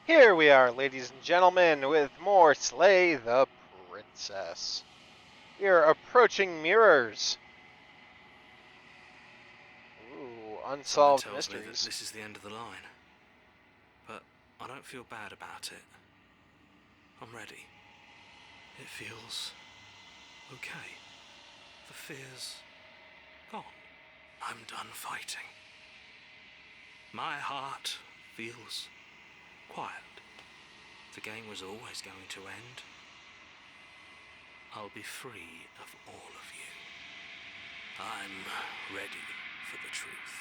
Here we are, ladies and gentlemen, with more Slay the Princess. We are approaching mirrors. Ooh, Something unsolved tells me that mysteries. this is the end of the line. But I don't feel bad about it. I'm ready. It feels okay. The fear's gone. I'm done fighting. My heart feels quiet. The game was always going to end. I'll be free of all of you. I'm ready for the truth.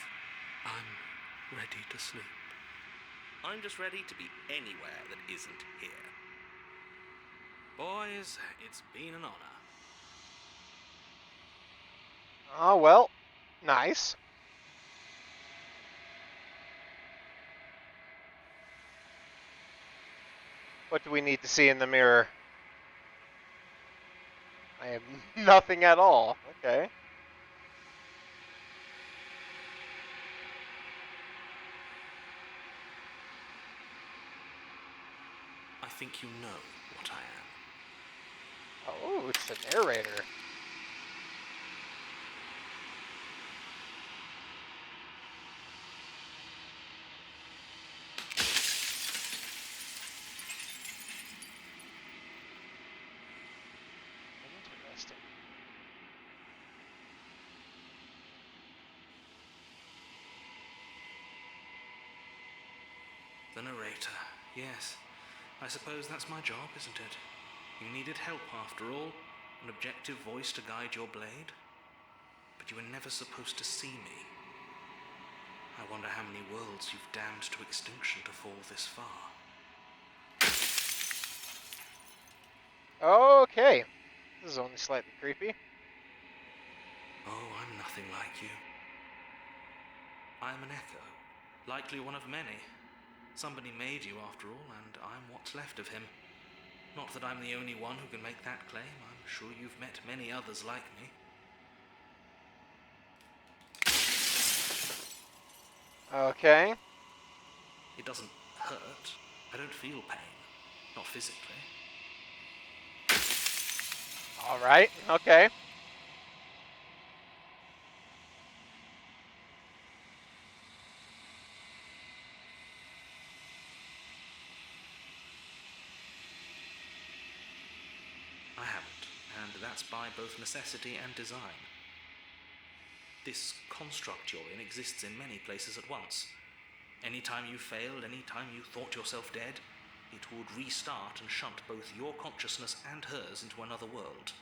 I'm ready to sleep. I'm just ready to be anywhere that isn't here. Boys, it's been an honor. Oh, well, nice. What do we need to see in the mirror? I have nothing at all. Okay. I think you know what I am. Oh, it's the narrator. Interesting. The narrator. Yes. I suppose that's my job, isn't it? You needed help after all. An objective voice to guide your blade. But you were never supposed to see me. I wonder how many worlds you've damned to extinction to fall this far. Okay. This is only slightly creepy. Oh, I'm nothing like you. I'm an echo. Likely one of many. Somebody made you after all, and I'm what's left of him. Not that I'm the only one who can make that claim. I'm sure you've met many others like me. Okay. It doesn't hurt. I don't feel pain. Not physically. All right. Okay. I haven't, and that's by both necessity and design. This construct you're in exists in many places at once. Anytime you failed, anytime you thought yourself dead, it would restart and shunt both your consciousness and hers into another world.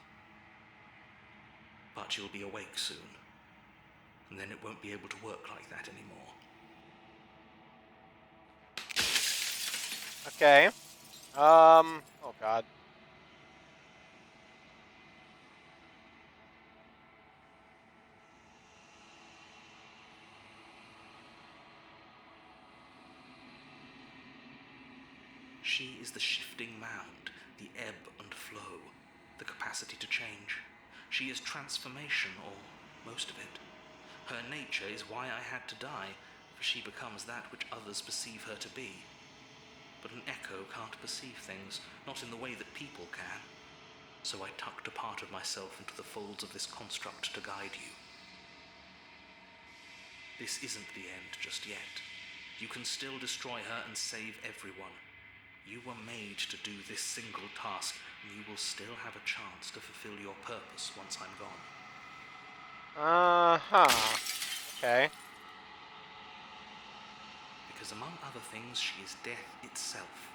But you'll be awake soon, and then it won't be able to work like that anymore. Okay. Oh God. She is the shifting mound, the ebb and flow, the capacity to change. She is transformation, or most of it. Her nature is why I had to die, for she becomes that which others perceive her to be. But an echo can't perceive things, not in the way that people can. So I tucked a part of myself into the folds of this construct to guide you. This isn't the end just yet. You can still destroy her and save everyone. You were made to do this single task, and you will still have a chance to fulfill your purpose once I'm gone. Uh-huh. Okay. Because among other things, she is death itself.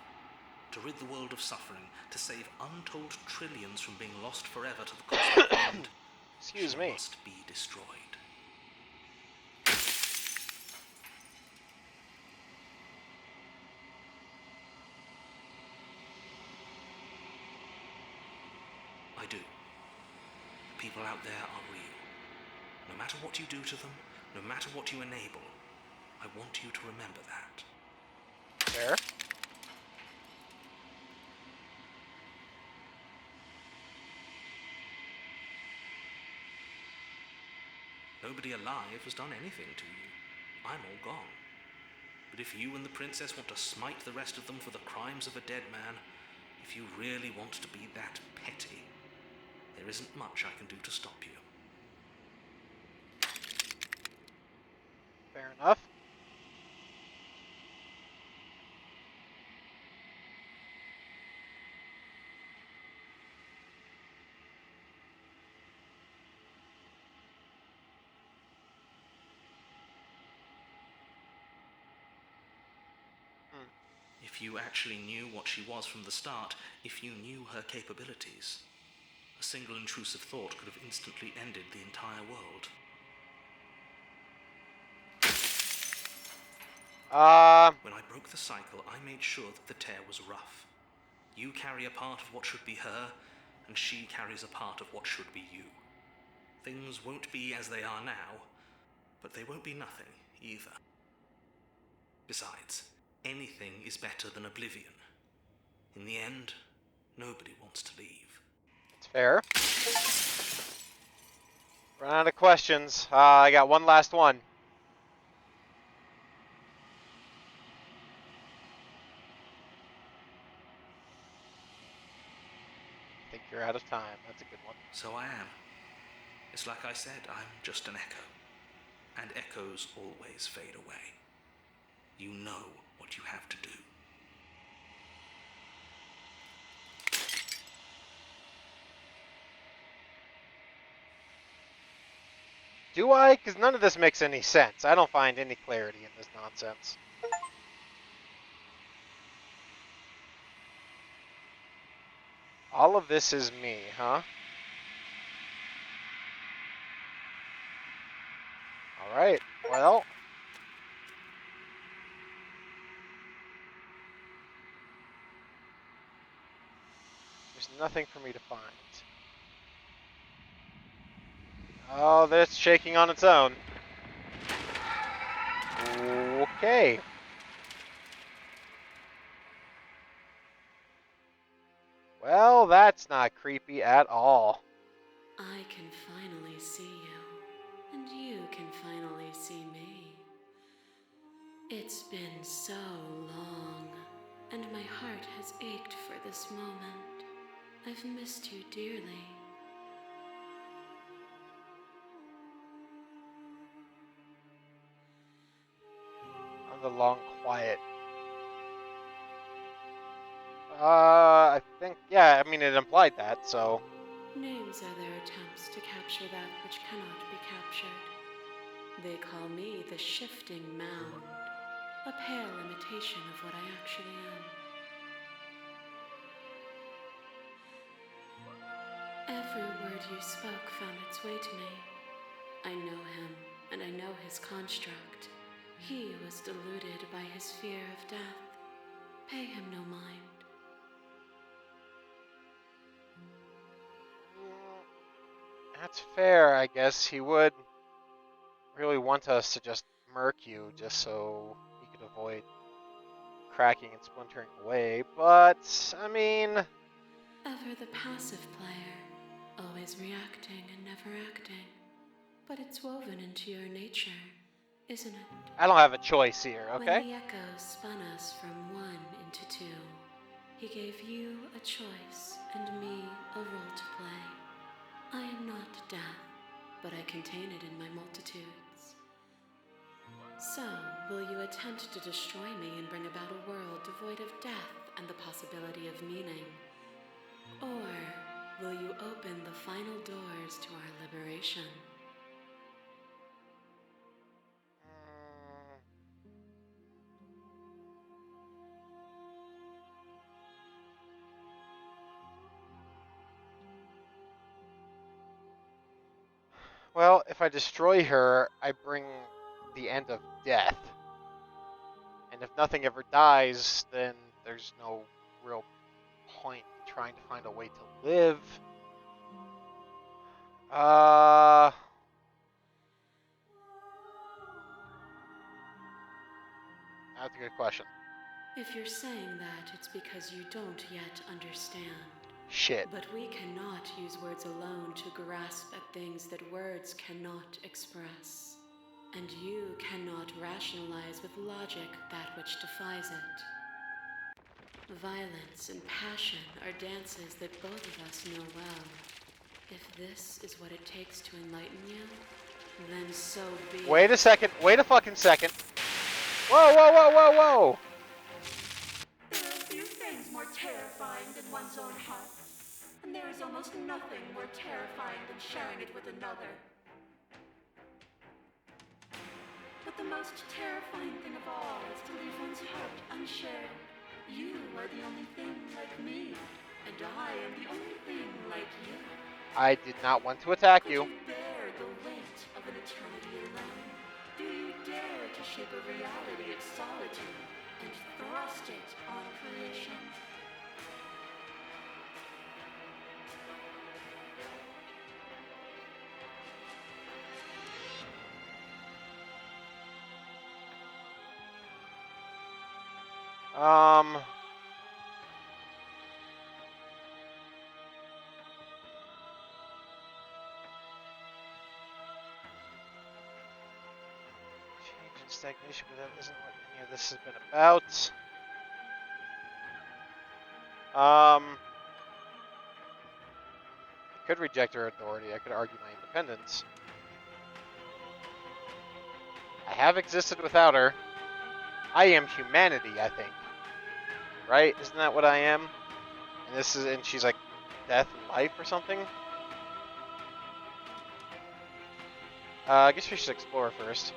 To rid the world of suffering, to save untold trillions from being lost forever to the cosmic wind, Excuse she me. must be destroyed. I do. The people out there are real. No matter what you do to them, no matter what you enable, I want you to remember that. Fair. Nobody alive has done anything to you. I'm all gone. But if you and the princess want to smite the rest of them for the crimes of a dead man, if you really want to be that petty, there isn't much I can do to stop you. Fair enough. If you actually knew what she was from the start, if you knew her capabilities, a single intrusive thought could have instantly ended the entire world. When I broke the cycle, I made sure that the tear was rough. You carry a part of what should be her, and she carries a part of what should be you. Things won't be as they are now, but they won't be nothing either. Besides, anything is better than oblivion. In the end, nobody wants to leave. It's fair. Run out of questions. I got one last one. I think you're out of time. That's a good one. So I am. It's like I said, I'm just an echo. And echoes always fade away. You know what you have to do. Do I? Because none of this makes any sense. I don't find any clarity in this nonsense. All of this is me, huh? Alright, well. There's nothing for me to find. Oh, that's shaking on its own. Okay. Well, that's not creepy at all. I can finally see you, and you can finally see me. It's been so long, and my heart has ached for this moment. I've missed you dearly. On the long quiet. I think, yeah, I mean, it implied that, so. Names are their attempts to capture that which cannot be captured. They call me the Shifting Mound, a pale imitation of what I actually am. Every word you spoke found its way to me. I know him, and I know his construct. He was deluded by his fear of death. Pay him no mind. That's fair, I guess. He would really want us to just murk you just so he could avoid cracking and splintering away, but, I mean... Ever the passive player, always reacting and never acting. But it's woven into your nature, isn't it? I don't have a choice here, okay? When the echo spun us from one into two, he gave you a choice and me a role to play. I am not death, but I contain it in my multitudes. So, will you attempt to destroy me and bring about a world devoid of death and the possibility of meaning? Or will you open the final doors to our liberation? Well, if I destroy her, I bring the end of death. And if nothing ever dies, then there's no real point in trying to find a way to live. That's a good question. If you're saying that, it's because you don't yet understand. Shit. But we cannot use words alone to grasp at things that words cannot express. and you cannot rationalize with logic that which defies it. Violence and passion are dances that both of us know well. If this is what it takes to enlighten you, then so be it. Wait a second. Wait a fucking second. Whoa, whoa, whoa, whoa, whoa. There are few things more terrifying than one's own heart, and there is almost nothing more terrifying than sharing it with another. But the most terrifying thing of all is to leave one's heart unshared. You are the only thing like me, and I am the only thing like you. I did not want to attack Could you. you bear the weight of an eternity alone? Do you dare to shape a reality of solitude and thrust it on creation? Change and stagnation, but that isn't what any of this has been about. I could reject her authority. I could argue my independence. I have existed without her. I am humanity, I think. Right? Isn't that what I am? And she's like death and life or something? I guess we should explore first.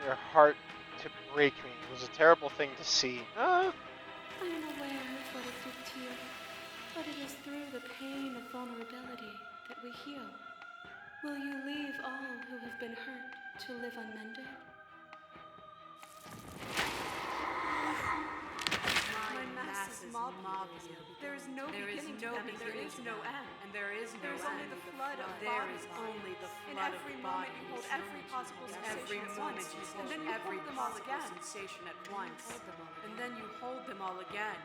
Your heart to break me. It was a terrible thing to see. I am aware of what it did to you, but it is through the pain of vulnerability that we heal. Will you leave all who have been hurt to live unmended? My masses mob you. There is no beginning to them, and there is no end. And there is no There is end. only the flood of There bodies. is only the In flood every of moment bodies. you hold every possible Every sensation at moment once, you and hold then you every hold them all possible again. sensation at once, and then you hold them all again.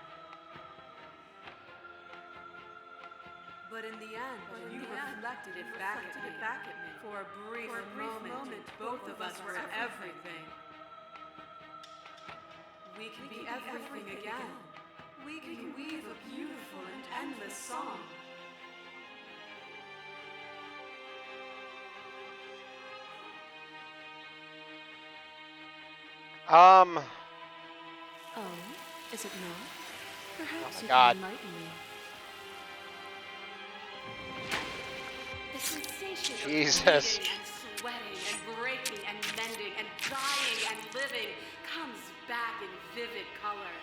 But in the end, you reflected it back at me. For a brief moment, both of us were everything. We can be everything again. We can weave a beautiful and endless song. Oh, is it not? Perhaps my you God. can enlighten me. The sensation of Jesus. Bleeding and sweating and breaking and mending and dying and living comes back in vivid color.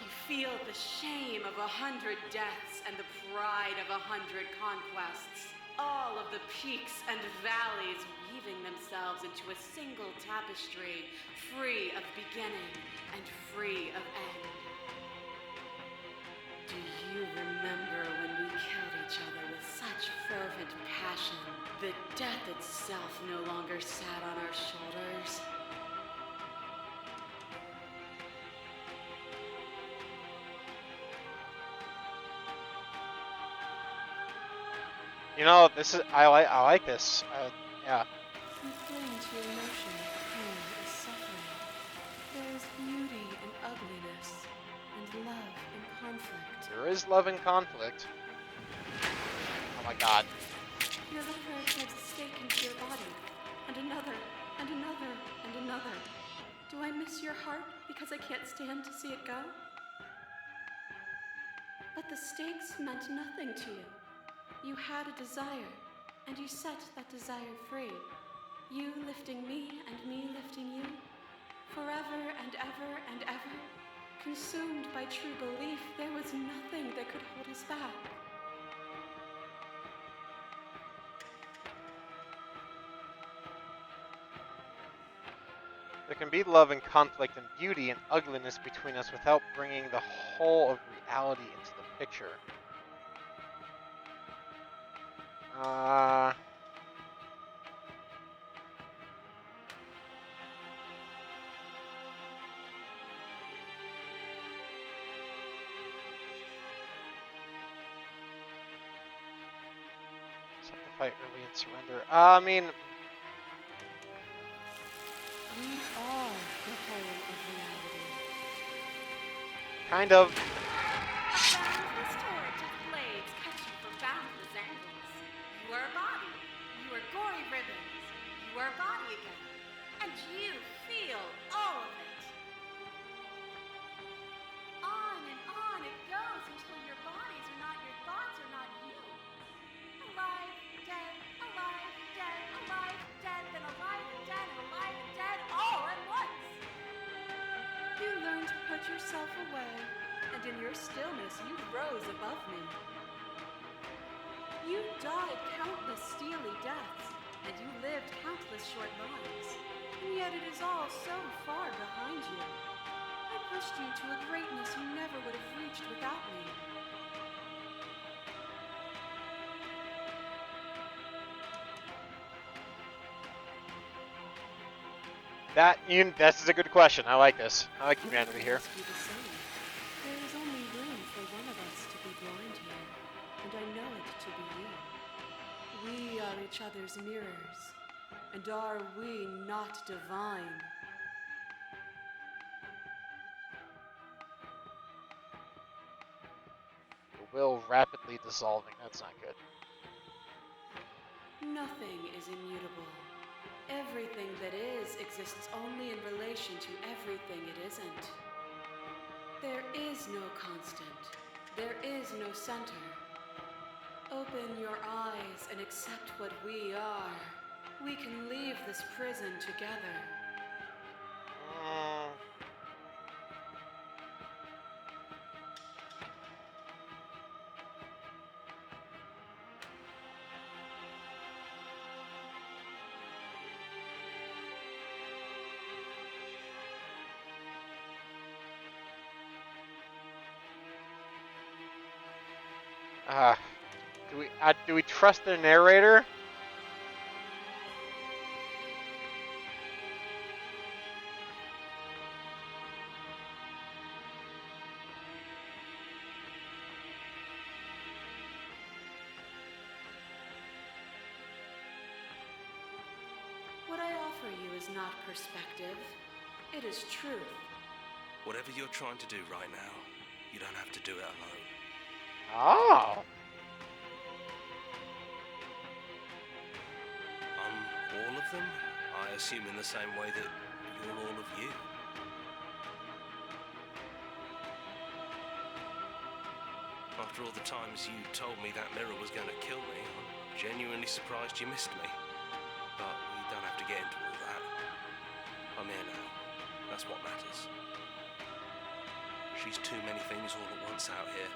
You feel the shame of 100 deaths and the pride of 100 conquests. All of the peaks and valleys weaving themselves into a single tapestry, free of beginning and free of end. Do you remember when we killed each other with such fervent passion that death itself no longer sat on our shoulders? You know, I like this. Yeah. You cling to your notion that pain is suffering. There is beauty in ugliness, and love in conflict. There is love and conflict. Oh my God. Your lover drives a stake into your body, and another, and another, and another. Do I miss your heart because I can't stand to see it go? But the stakes meant nothing to you. You had a desire, and you set that desire free. You lifting me and me lifting you, forever and ever and ever. Consumed by true belief, there was nothing that could hold us back. There can be love and conflict and beauty and ugliness between us without bringing the whole of reality into the picture. Uh, Accept the fight early and surrender. I mean, We are the whole of reality. kind of. Boundless torrent of blades cut you from boundless angles. You are a body. You are gory ribbons. You are a body again. And you feel all of it. On and on it goes until your bodies are not your thoughts are not you. Alive, dead, alive, dead, alive, dead, then alive and dead, and alive and dead, all at once. You learned to put yourself away, and in your stillness you rose above me. You died countless steely deaths, and you lived countless short lives, and yet it is all so far behind you. I pushed you to a greatness you never would have reached without me. This is a good question. I like this. I like humanity here. Must be the same. There is only room for one of us to be blind here, and I know it to be you. We are each other's mirrors, and are we not divine? The will rapidly dissolving. That's not good. Nothing is immutable. Everything that is exists only in relation to everything it isn't. There is no constant. There is no center. Open your eyes and accept what we are. We can leave this prison together. Mm, do we trust the narrator? What I offer you is not perspective. It is truth. Whatever you're trying to do right now, you don't have to do it alone. Oh. I'm all of them, I assume in the same way that you're all of you. After all the times you told me that mirror was going to kill me, I'm genuinely surprised you missed me. But we don't have to get into all that. I'm here now. That's what matters. She's too many things all at once out here.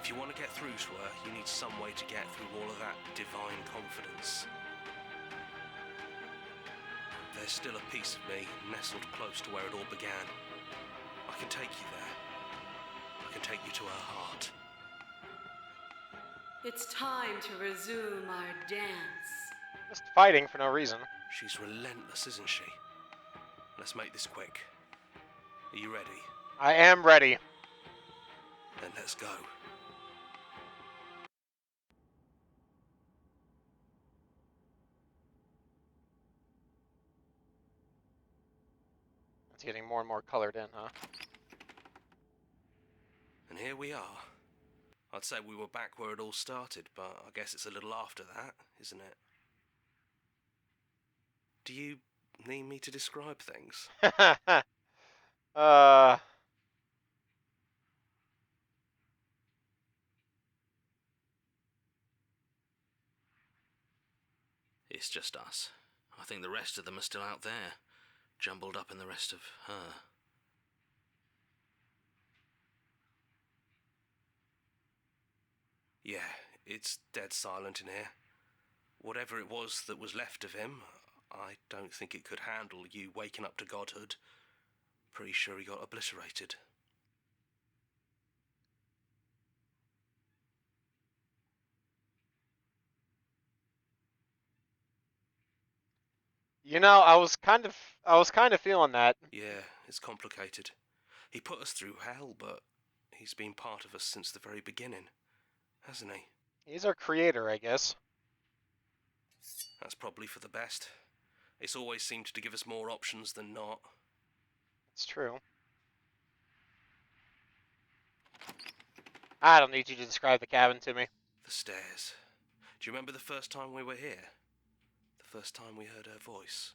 If you want to get through to her, you need some way to get through all of that divine confidence. There's still a piece of me nestled close to where it all began. I can take you there. I can take you to her heart. It's time to resume our dance. Just fighting for no reason. She's relentless, isn't she? Let's make this quick. Are you ready? I am ready. Then let's go. It's getting more and more colored in, huh? And here we are. I'd say we were back where it all started, but I guess it's a little after that, isn't it? Do you need me to describe things? uh, It's just us. I think the rest of them are still out there, jumbled up in the rest of her. Yeah, it's dead silent in here. Whatever it was that was left of him, I don't think it could handle you waking up to godhood. Pretty sure he got obliterated. You know, I was kind of feeling that. Yeah, it's complicated. He put us through hell, but he's been part of us since the very beginning, hasn't he? He's our creator, I guess. That's probably for the best. It's always seemed to give us more options than not. It's true. I don't need you to describe the cabin to me. The stairs. Do you remember the first time we were here? The first time we heard her voice?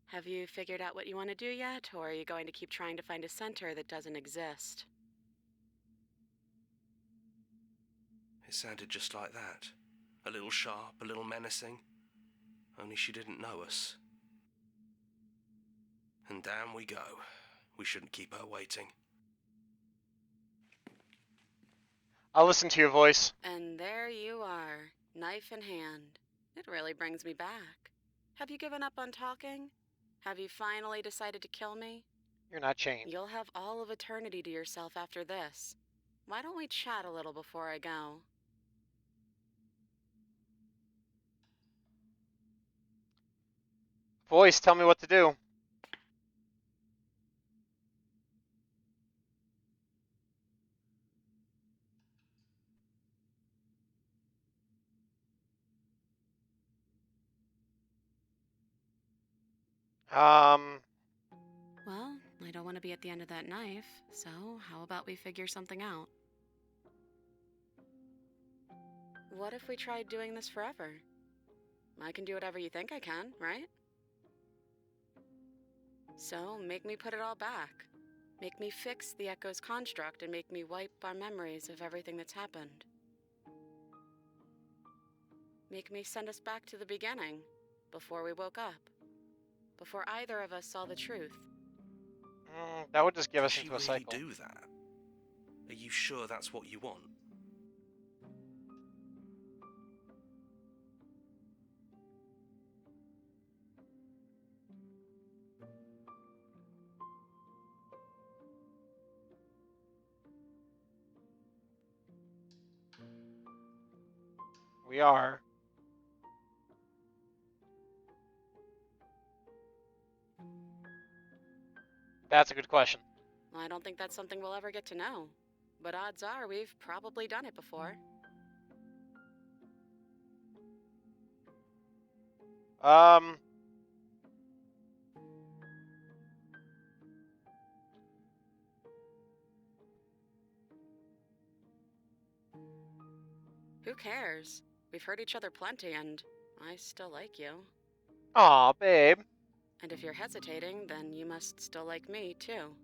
Have you figured out what you want to do yet, or are you going to keep trying to find a center that doesn't exist? It sounded just like that. A little sharp, a little menacing. Only she didn't know us. And down we go. We shouldn't keep her waiting. I'll listen to your voice. And there you are, knife in hand. It really brings me back. Have you given up on talking? Have you finally decided to kill me? You're not chained. You'll have all of eternity to yourself after this. Why don't we chat a little before I go? Voice, tell me what to do. Well, I don't want to be at the end of that knife, so how about we figure something out? What if we tried doing this forever? I can do whatever you think I can, right? So, make me put it all back. Make me fix the Echo's construct and make me wipe our memories of everything that's happened. Make me send us back to the beginning, before we woke up. Before either of us saw the truth. That would just give us Does she into a really cycle. do that? Are you sure that's what you want? We are. That's a good question. I don't think that's something we'll ever get to know. But odds are we've probably done it before. Who cares? We've hurt each other plenty, and I still like you. Aw, babe. And if you're hesitating, then you must still like me, too.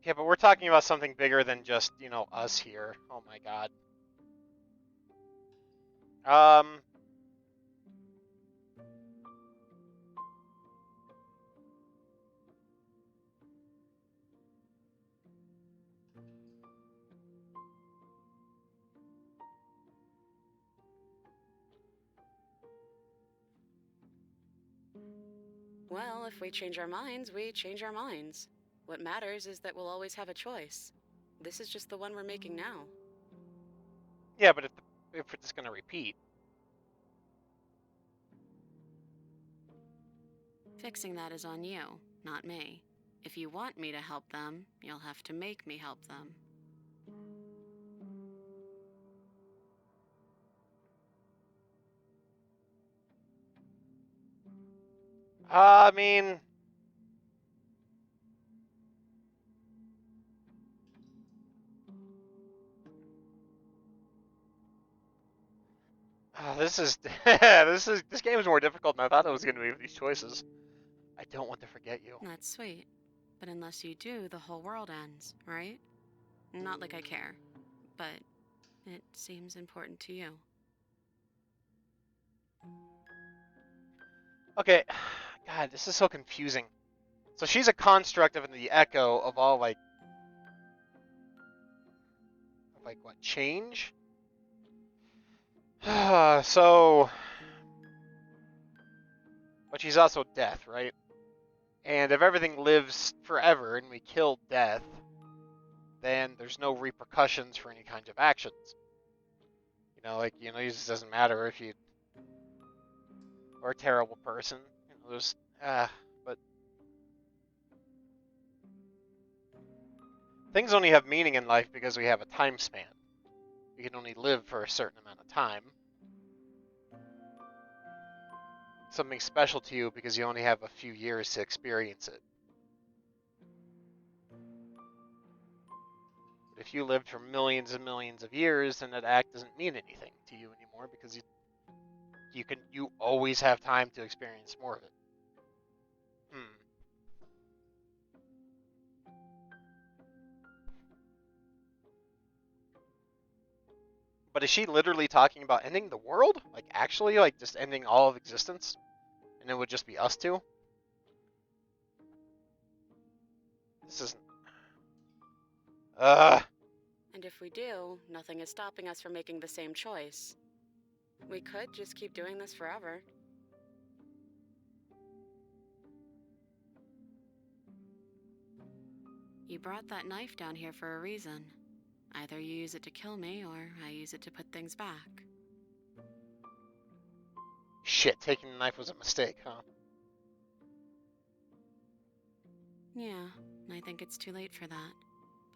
Yeah, but we're talking about something bigger than just, us here. Oh my god. Well, if we change our minds, we change our minds. What matters is that we'll always have a choice. This is just the one we're making now. Yeah, but if it's gonna repeat. Fixing that is on you, not me. If you want me to help them, you'll have to make me help them. I mean... this game is more difficult than I thought it was gonna be with these choices. I don't want to forget you. That's sweet. But unless you do, the whole world ends, right? Not like I care, but it seems important to you. Okay, God, this is so confusing. So she's a construct of the Echo of all, what, change? So... But she's also death, right? And if everything lives forever and we kill death, then there's no repercussions for any kinds of actions. It just doesn't matter if you or a terrible person. You know, there's but things only have meaning in life because we have a time span. We can only live for a certain amount of time. Something special to you because you only have a few years to experience it. But if you lived for millions and millions of years, then that act doesn't mean anything to you anymore because you always have time to experience more of it. But is she literally talking about ending the world? Like actually, like just ending all of existence? And it would just be us two? This isn't... And if we do, nothing is stopping us from making the same choice. We could just keep doing this forever. You brought that knife down here for a reason. Either you use it to kill me, or I use it to put things back. Shit, taking the knife was a mistake, huh? Yeah, I think it's too late for that.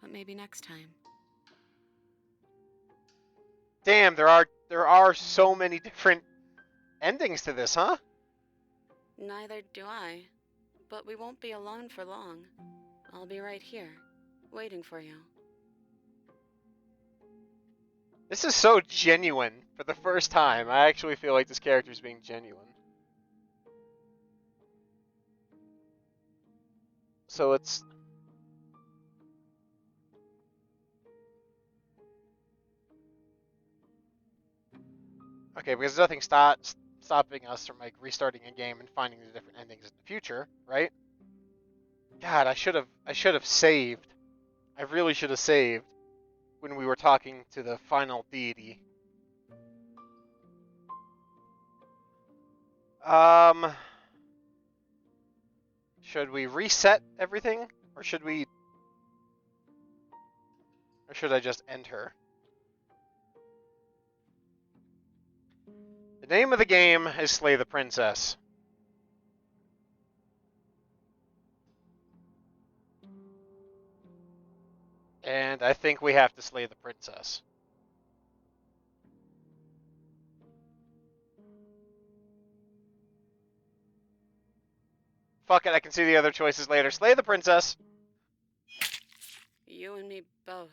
But maybe next time. Damn, there are so many different endings to this, huh? Neither do I. But we won't be alone for long. I'll be right here, waiting for you. This is so genuine. For the first time, I actually feel like this character is being genuine. So it's... Okay, because nothing stopping us from like restarting a game and finding the different endings in the future, right? God, I should have saved. I really should have saved when we were talking to the final deity. Should we reset everything, or should I just end her? The name of the game is Slay the Princess. And I think we have to slay the princess. Fuck it, I can see the other choices later. Slay the princess! You and me both.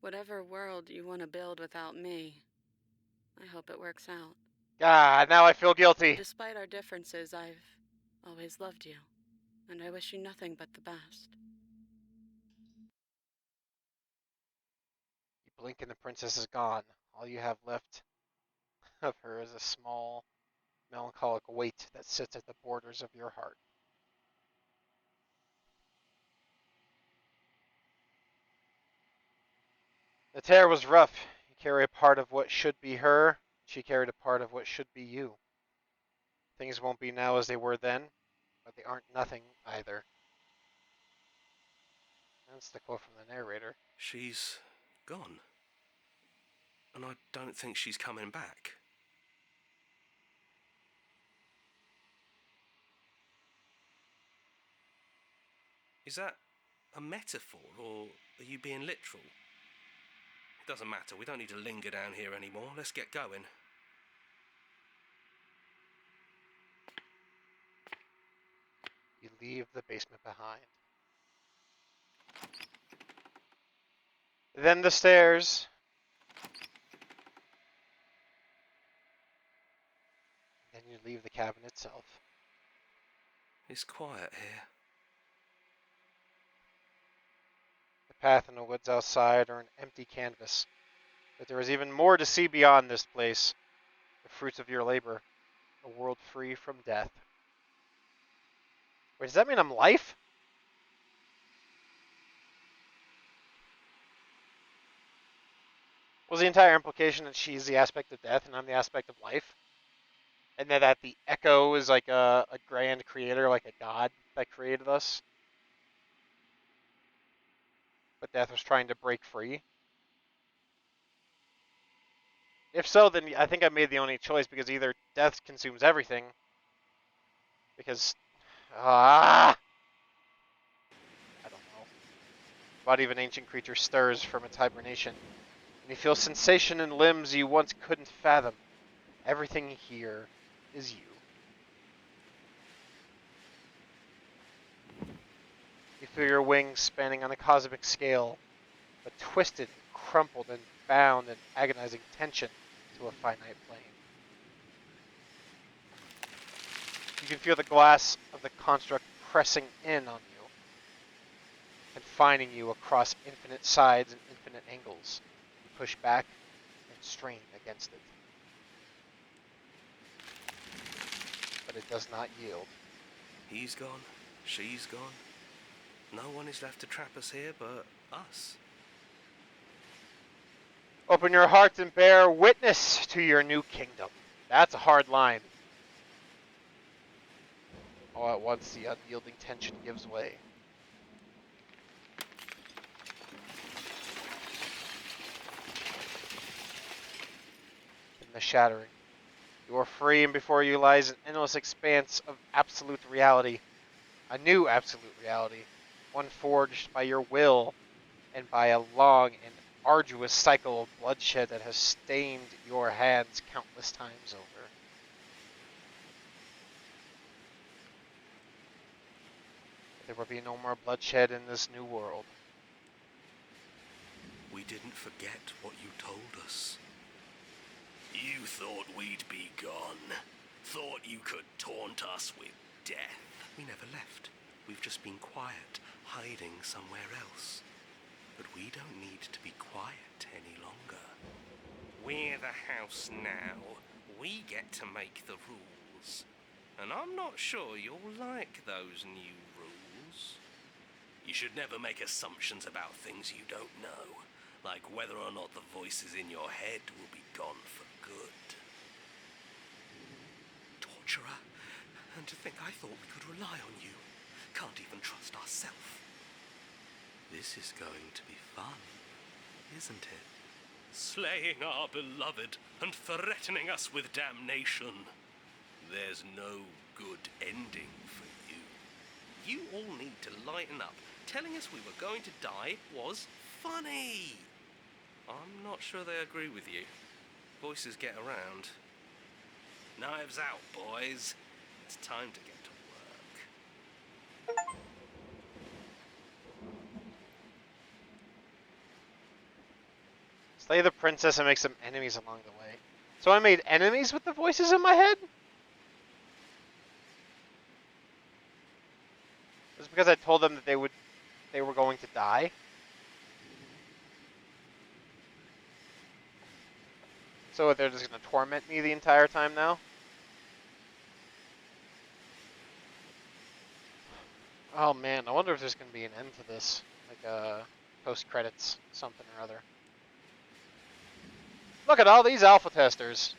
Whatever world you want to build without me, I hope it works out. God, now I feel guilty. Despite our differences, I've always loved you, and I wish you nothing but the best. You blink and the princess is gone. All you have left of her is a small, melancholic weight that sits at the borders of your heart. The tear was rough. You carry a part of what should be her. She carried a part of what should be you. Things won't be now as they were then, but they aren't nothing either. That's the quote from the narrator. She's gone. And I don't think she's coming back. Is that a metaphor, or are you being literal? It doesn't matter, we don't need to linger down here anymore. Let's get going. You leave the basement behind. Then the stairs. Then you leave the cabin itself. It's quiet here. The path and the woods outside are an empty canvas. But there is even more to see beyond this place. The fruits of your labor. A world free from death. Wait, does that mean I'm life? Was the entire implication that she's the aspect of death and I'm the aspect of life? And that the Echo is like a grand creator, like a god that created us? But Death was trying to break free? If so, then I think I made the only choice, because either death consumes everything, because I don't know. The body of an ancient creature stirs from its hibernation, and you feel sensation in limbs you once couldn't fathom. Everything here is you. You feel your wings spanning on a cosmic scale, but twisted, crumpled, and bound in agonizing tension to a finite plane. You can feel the glass of the construct pressing in on you, confining you across infinite sides and infinite angles. You push back and strain against it. But it does not yield. He's gone. She's gone. No one is left to trap us here but us. Open your heart and bear witness to your new kingdom. That's a hard line. All at once, the unyielding tension gives way. In the shattering, you are free, and before you lies an endless expanse of absolute reality. A new absolute reality, one forged by your will and by a long and arduous cycle of bloodshed that has stained your hands countless times over. There will be no more bloodshed in this new world. We didn't forget what you told us. You thought we'd be gone. Thought you could taunt us with death. We never left. We've just been quiet, hiding somewhere else. But we don't need to be quiet any longer. We're the house now. We get to make the rules. And I'm not sure you'll like those new rules. You should never make assumptions about things you don't know, like whether or not the voices in your head will be gone for good. Torturer, and to think I thought we could rely on you. Can't even trust ourselves. This is going to be fun, isn't it? Slaying our beloved and threatening us with damnation. There's no good ending for you. You all need to lighten up. Telling us we were going to die was funny. I'm not sure they agree with you. Voices get around. Knives out, boys. It's time to get to work. Slay the princess and make some enemies along the way. So I made enemies with the voices in my head? It was because I told them that they were going to die? So they're just going to torment me the entire time now? Oh man, I wonder if there's going to be an end to this. Like post-credits, something or other. Look at all these alpha testers.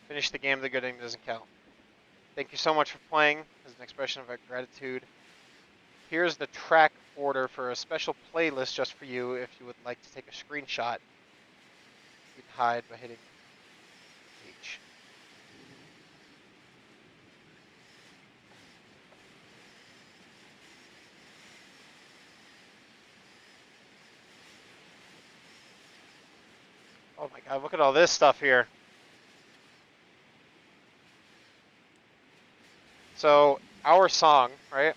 Finish the game, the good ending doesn't count. Thank you so much for playing as an expression of our gratitude. Here's the track order for a special playlist just for you if you would like to take a screenshot. You can hide by hitting H. Oh my god, look at all this stuff here. So, our song, right?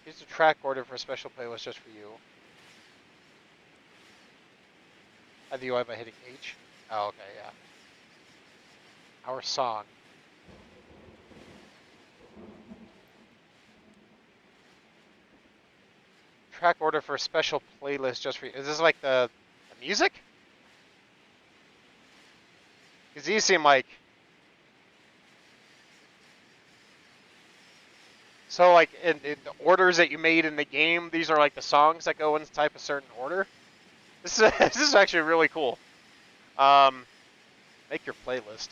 Here's the track order for a special playlist just for you. Add the UI by hitting H. Oh, okay, yeah. Our song. Track order for a special playlist just for you. Is this like the music? Because these seem like So like in the orders that you made in the game, these are like the songs that go in type a certain order. This is this is actually really cool. Make your playlist.